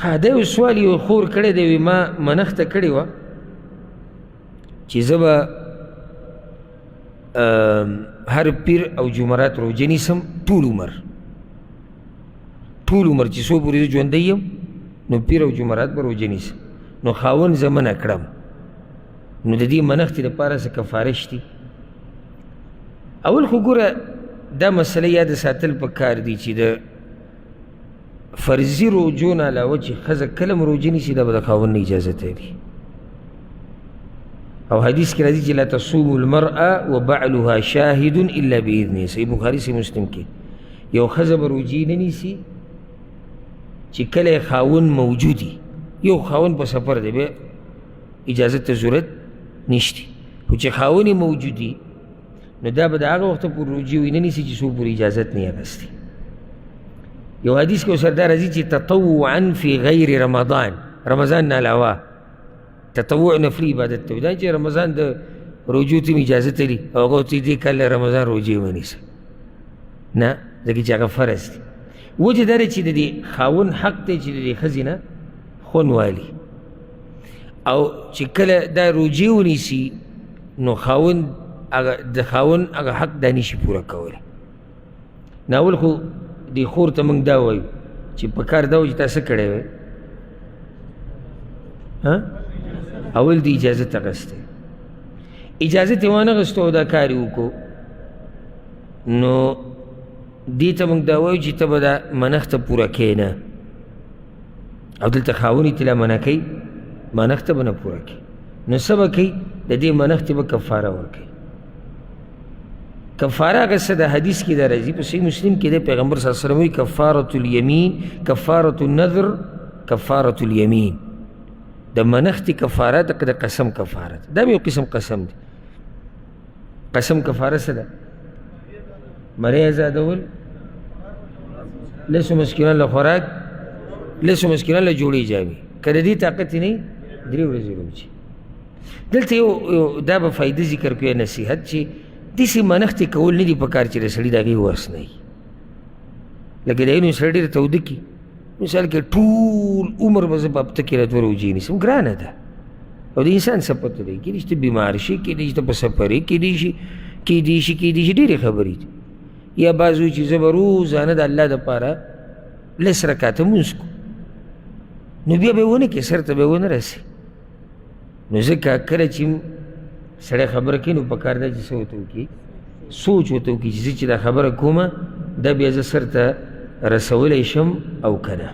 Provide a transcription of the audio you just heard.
دا یو سوال یو خور کړی دی وی ما منښته کړې وه چې زه به هر پیر او جمعرات روژه نیسم ټول عمر چې څو پورې زه ژوندی یم نو پیر او جمعرات به روژه نیسم نو خاوند زه منع کړم نو د دې منښتې دپاره څه کفاره شتي اول خو ګوره دا مسله یاد ساتل پکار دي چې د فرضي روجو نه علاوه چې ښځه کله هم روژه نیسي دا به د خاوند نه اجازت لري او حدیث کې راځي چې لا تصوم المرأه وبعلها شاهد الا باذنه صحیح بخاري صحیح مسلم کې یو ښځه به روژې نه نیسي چې کله یې خاوند موجودي یو خاوند په سفر دی بیا اجازت ته ضرورت نشتی خو چې خاوند یې موجودي نو دا به د هغه وخته پورې روژې ونه نیسي چې څو پورې اجازت نه یې اخیستی یو حدیث کې ورسره دا راځي چې تطوعا فی غیر رمضان رمضان نه علاوه تطوع نفلی عبادت ته دا چې رمضان د روژو ته اجازت لري او هغه ورته دې کله رمضان روژې ونیسه نه ځکه چې هغه فرض دی وجه دا دی چې د دې خاوند حق دی چې د دې ښځې نه خون والي او چې کله دا روژې ونیسي نو د خاوند هغه حق دا نشي پوره کولی ناول خو دې خور ته موږ دا وایو چې په کار دا و چې تا څه کړی وی اول د اجازت اخیستی اجازت یې وانه اخیستو او دا کار یې وکړو نو دې ته موږ دا وایو چې ته به دا منښته پوره کوې نه او دلته خاوند یې تلا منع کوي منښته به نه پوره کوي نو څه به کوي د دې منښتې به کفاره ورکوي کفاره هغه څه د حدیث کې دا راځي په صحیح مسلم کې دی پیغمبر صلی الله علیه وسلم وایي کفارة الیمین کفارة النذر کفارة الیمین د منښتې کفاره د قسم کفاره ده دا به یو قسم قسم دی قسم کفاره څه ده مړی ازادول لسو مسکینان له خوراک لسو مسکینان له جوړې جامې که د دې طاقت یې نه وي 3 ورځې روژې دلته یو دا به فایده ذکر کړو نصیحت چې داسې منښتې کول نه دي په کار چې د سړي د هغې وس نه وي لکه د یو سړی ډېر توده کړي مثال کې ټول عمر به زه په هفته کې 2 روژې نیسم ګرانه ده او د انسان څه پته دی کېدای شي ته بیمار شي کېدای شي ته په سفر یې کېدای شي ډېرې خبرې دي یا بعض وایي چې زه به روزانه د الله دپاره 10 رکاته لمونځ کړو نو بیا به یې ونه کړې سر ته به یې ونه رسې نو ځکه کله چې سړی خبره کوي نو په کار ده چې څه ورته وکړي سوچ ورته وکړي چې زه چې دا خبره کومه دا بیا زه سر ته رسولی شم او که نه